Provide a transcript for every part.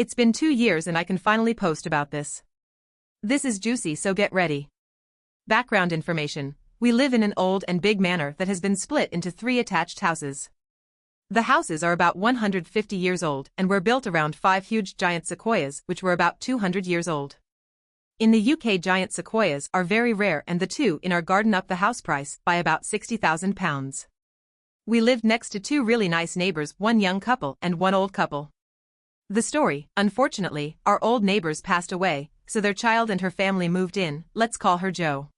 It's been 2 years and I can finally post about this. This is juicy, so get ready. Background information. We live in an old and big manor that has been split into 3 attached houses. The houses are about 150 years old and were built around 5 huge giant sequoias which were about 200 years old. In the UK, giant sequoias are very rare, and the 2 in our garden up the house price by about £60,000. We lived next to 2 really nice neighbors, one young couple and one old couple. The story: unfortunately, our old neighbors passed away, so their child and her family moved in. Let's call her Jo.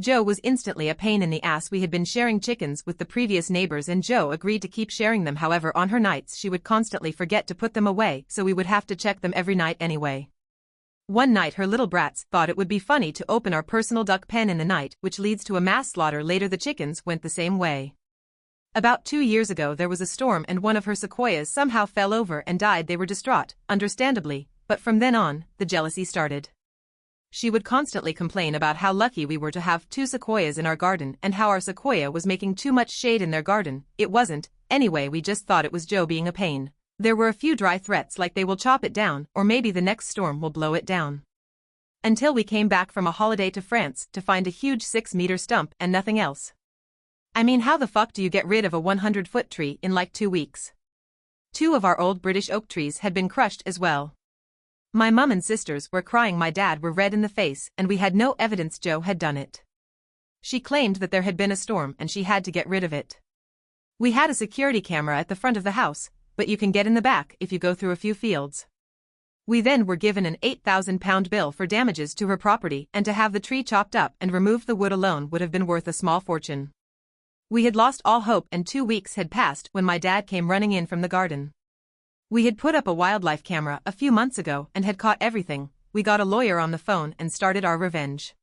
Jo was instantly a pain in the ass. We had been sharing chickens with the previous neighbors and Jo agreed to keep sharing them. However, on her nights she would constantly forget to put them away, so we would have to check them every night anyway. One night her little brats thought it would be funny to open our personal duck pen in the night, which leads to a mass slaughter. Later the chickens went the same way. About 2 years ago there was a storm and one of her sequoias somehow fell over and died. They were distraught, understandably, but from then on, the jealousy started. She would constantly complain about how lucky we were to have 2 sequoias in our garden and how our sequoia was making too much shade in their garden. It wasn't. Anyway, we just thought it was Jo being a pain. There were a few dry threats like they will chop it down or maybe the next storm will blow it down. Until we came back from a holiday to France to find a huge 6-meter stump and nothing else. I mean, how the fuck do you get rid of a 100-foot tree in like 2 weeks? 2 of our old British oak trees had been crushed as well. My mum and sisters were crying, my dad were red in the face, and we had no evidence Jo had done it. She claimed that there had been a storm and she had to get rid of it. We had a security camera at the front of the house, but you can get in the back if you go through a few fields. We then were given an £8,000 bill for damages to her property, and to have the tree chopped up and remove the wood alone would have been worth a small fortune. We had lost all hope and 2 weeks had passed when my dad came running in from the garden. We had put up a wildlife camera a few months ago and had caught everything. We got a lawyer on the phone and started our revenge.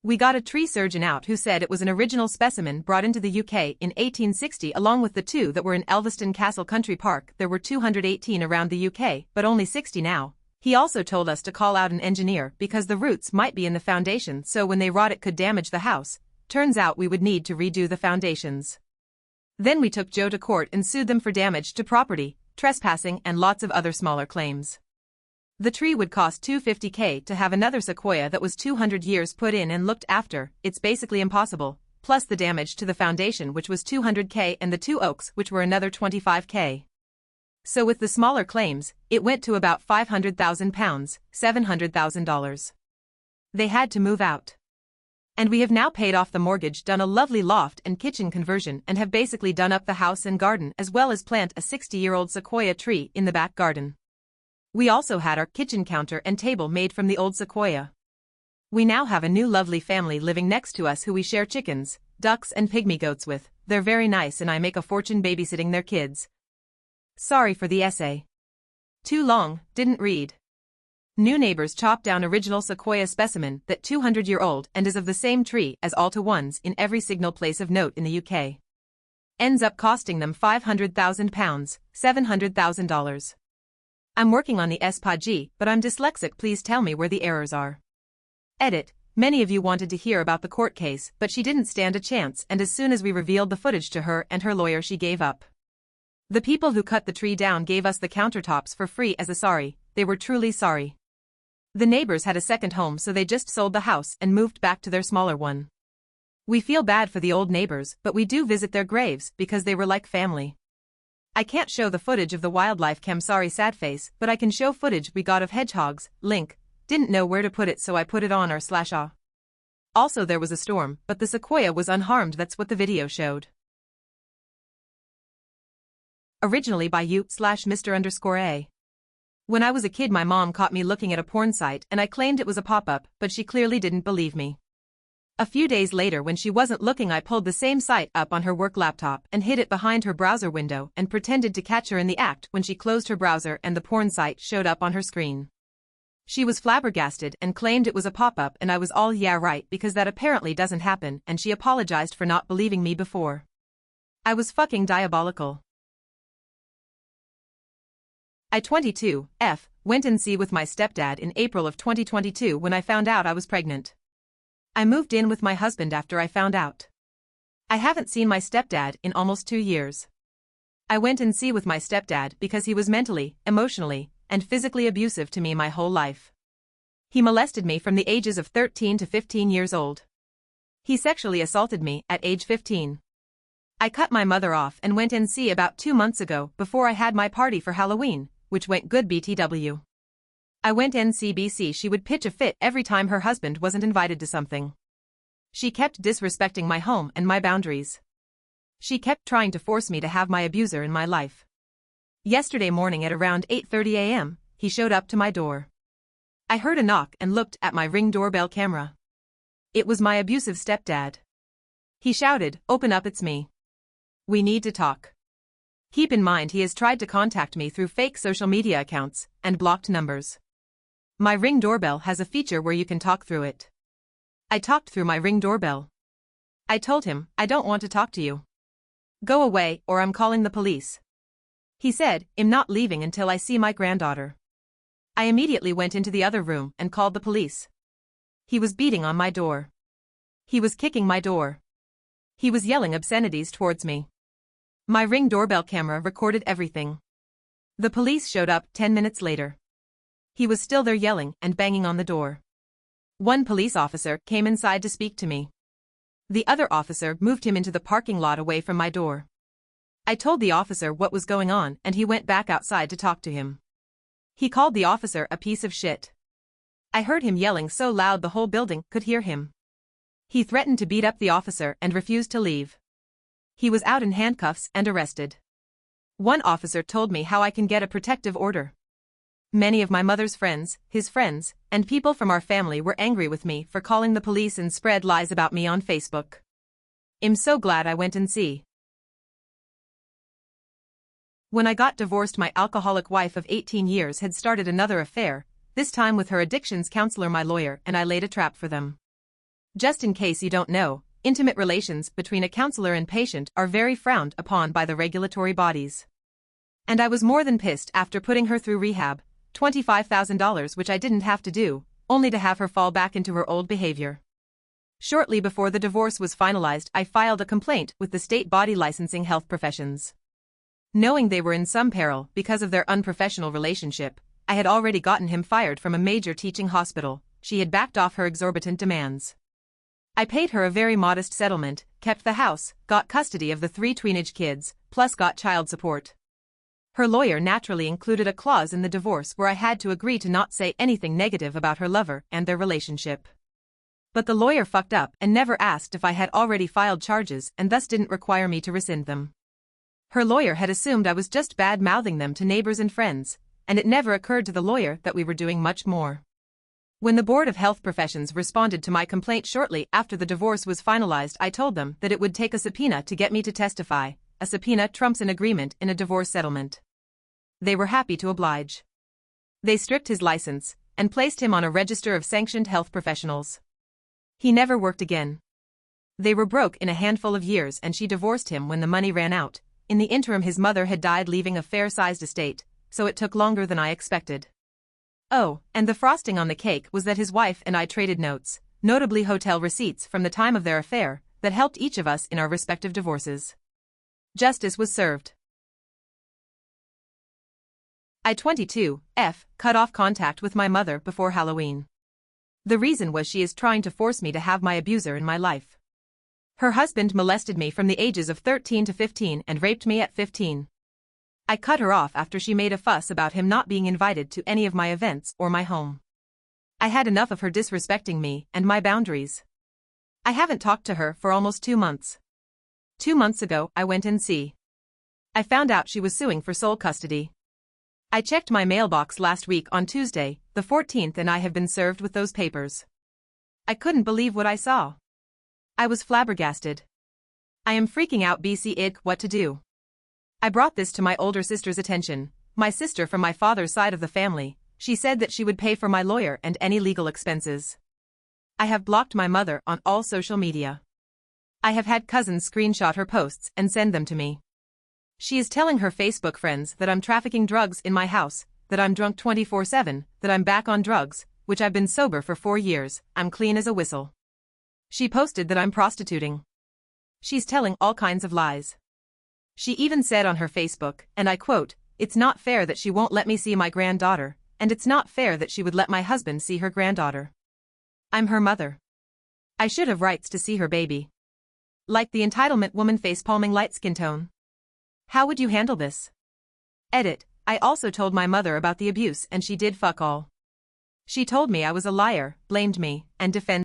We got a tree surgeon out who said it was an original specimen brought into the UK in 1860 along with the 2 that were in Elveston Castle Country Park. There were 218 around the UK, but only 60 now. He also told us to call out an engineer because the roots might be in the foundation, so when they rot it could damage the house. Turns out we would need to redo the foundations. Then we took Jo to court and sued them for damage to property, trespassing and lots of other smaller claims. The tree would cost $250,000 to have another sequoia that was 200 years put in and looked after. It's basically impossible, plus the damage to the foundation which was $200,000 and the 2 oaks which were another $25,000. So with the smaller claims, it went to about £500,000, $700,000. They had to move out. And we have now paid off the mortgage, done a lovely loft and kitchen conversion, and have basically done up the house and garden as well as plant a 60-year-old sequoia tree in the back garden. We also had our kitchen counter and table made from the old sequoia. We now have a new lovely family living next to us who we share chickens, ducks and pygmy goats with. They're very nice and I make a fortune babysitting their kids. Sorry for the essay. Too long, didn't read. New neighbors chopped down original sequoia specimen that 200-year-old and is of the same tree as all to ones in every signal place of note in the UK. Ends up costing them £500,000, $700,000. I'm working on the SPG, but I'm dyslexic. Please tell me where the errors are. Edit. Many of you wanted to hear about the court case, but she didn't stand a chance, and as soon as we revealed the footage to her and her lawyer she gave up. The people who cut the tree down gave us the countertops for free as a sorry. They were truly sorry. The neighbors had a second home, so they just sold the house and moved back to their smaller one. We feel bad for the old neighbors, but we do visit their graves because they were like family. I can't show the footage of the wildlife cam, sorry sad face, but I can show footage we got of hedgehogs. Link. Didn't know where to put it, so I put it on r/ah. Also there was a storm, but the sequoia was unharmed. That's what the video showed. Originally by you/Mr_A. When I was a kid my mom caught me looking at a porn site and I claimed it was a pop-up, but she clearly didn't believe me. A few days later when she wasn't looking I pulled the same site up on her work laptop and hid it behind her browser window and pretended to catch her in the act when she closed her browser and the porn site showed up on her screen. She was flabbergasted and claimed it was a pop-up and I was all yeah right because that apparently doesn't happen, and she apologized for not believing me before. I was fucking diabolical. I 22, went and see with my stepdad in April of 2022 when I found out I was pregnant. I moved in with my husband after I found out. I haven't seen my stepdad in almost 2 years. I went and see with my stepdad because he was mentally, emotionally, and physically abusive to me my whole life. He molested me from the ages of 13 to 15 years old. He sexually assaulted me at age 15. I cut my mother off and went NC about 2 months ago before I had my party for Halloween, which went good BTW. I went NCBC. She would pitch a fit every time her husband wasn't invited to something. She kept disrespecting my home and my boundaries. She kept trying to force me to have my abuser in my life. Yesterday morning at around 8:30 a.m., he showed up to my door. I heard a knock and looked at my Ring doorbell camera. It was my abusive stepdad. He shouted, "Open up, it's me. We need to talk." Keep in mind he has tried to contact me through fake social media accounts and blocked numbers. My Ring doorbell has a feature where you can talk through it. I talked through my Ring doorbell. I told him, "I don't want to talk to you. Go away or I'm calling the police." He said, "I'm not leaving until I see my granddaughter." I immediately went into the other room and called the police. He was beating on my door. He was kicking my door. He was yelling obscenities towards me. My Ring doorbell camera recorded everything. The police showed up 10 minutes later. He was still there yelling and banging on the door. One police officer came inside to speak to me. The other officer moved him into the parking lot away from my door. I told the officer what was going on and he went back outside to talk to him. He called the officer a piece of shit. I heard him yelling so loud the whole building could hear him. He threatened to beat up the officer and refused to leave. He was out in handcuffs and arrested. One officer told me how I can get a protective order. Many of my mother's friends, his friends, and people from our family were angry with me for calling the police and spread lies about me on Facebook. I'm so glad I went and see. When I got divorced, my alcoholic wife of 18 years had started another affair, this time with her addictions counselor, my lawyer, and I laid a trap for them. Just in case you don't know, intimate relations between a counselor and patient are very frowned upon by the regulatory bodies. And I was more than pissed after putting her through rehab, $25,000 which I didn't have to do, only to have her fall back into her old behavior. Shortly before the divorce was finalized, I filed a complaint with the state body licensing health professions. Knowing they were in some peril because of their unprofessional relationship, I had already gotten him fired from a major teaching hospital. She had backed off her exorbitant demands. I paid her a very modest settlement, kept the house, got custody of the 3 teenage kids, plus got child support. Her lawyer naturally included a clause in the divorce where I had to agree to not say anything negative about her lover and their relationship. But the lawyer fucked up and never asked if I had already filed charges and thus didn't require me to rescind them. Her lawyer had assumed I was just bad-mouthing them to neighbors and friends, and it never occurred to the lawyer that we were doing much more. When the Board of Health Professions responded to my complaint shortly after the divorce was finalized, I told them that it would take a subpoena to get me to testify. A subpoena trumps an agreement in a divorce settlement. They were happy to oblige. They stripped his license and placed him on a register of sanctioned health professionals. He never worked again. They were broke in a handful of years and she divorced him when the money ran out. In the interim, his mother had died, leaving a fair-sized estate, so it took longer than I expected. Oh, and the frosting on the cake was that his wife and I traded notes, notably hotel receipts from the time of their affair, that helped each of us in our respective divorces. Justice was served. I 22F cut off contact with my mother before Halloween. The reason was she is trying to force me to have my abuser in my life. Her husband molested me from the ages of 13 to 15 and raped me at 15. I cut her off after she made a fuss about him not being invited to any of my events or my home. I had enough of her disrespecting me and my boundaries. I haven't talked to her for almost 2 months. 2 months ago, I went and see. I found out she was suing for sole custody. I checked my mailbox last week on Tuesday, the 14th, and I have been served with those papers. I couldn't believe what I saw. I was flabbergasted. I am freaking out. What to do? I brought this to my older sister's attention, my sister from my father's side of the family. She said that she would pay for my lawyer and any legal expenses. I have blocked my mother on all social media. I have had cousins screenshot her posts and send them to me. She is telling her Facebook friends that I'm trafficking drugs in my house, that I'm drunk 24/7, that I'm back on drugs, which I've been sober for 4 years, I'm clean as a whistle. She posted that I'm prostituting. She's telling all kinds of lies. She even said on her Facebook, and I quote, It's not fair that she won't let me see my granddaughter, and it's not fair that she would let my husband see her granddaughter. I'm her mother. I should have rights to see her baby. Like the entitlement woman face-palming light skin tone. How would you handle this? Edit. I also told my mother about the abuse and she did fuck all. She told me I was a liar, blamed me, and defended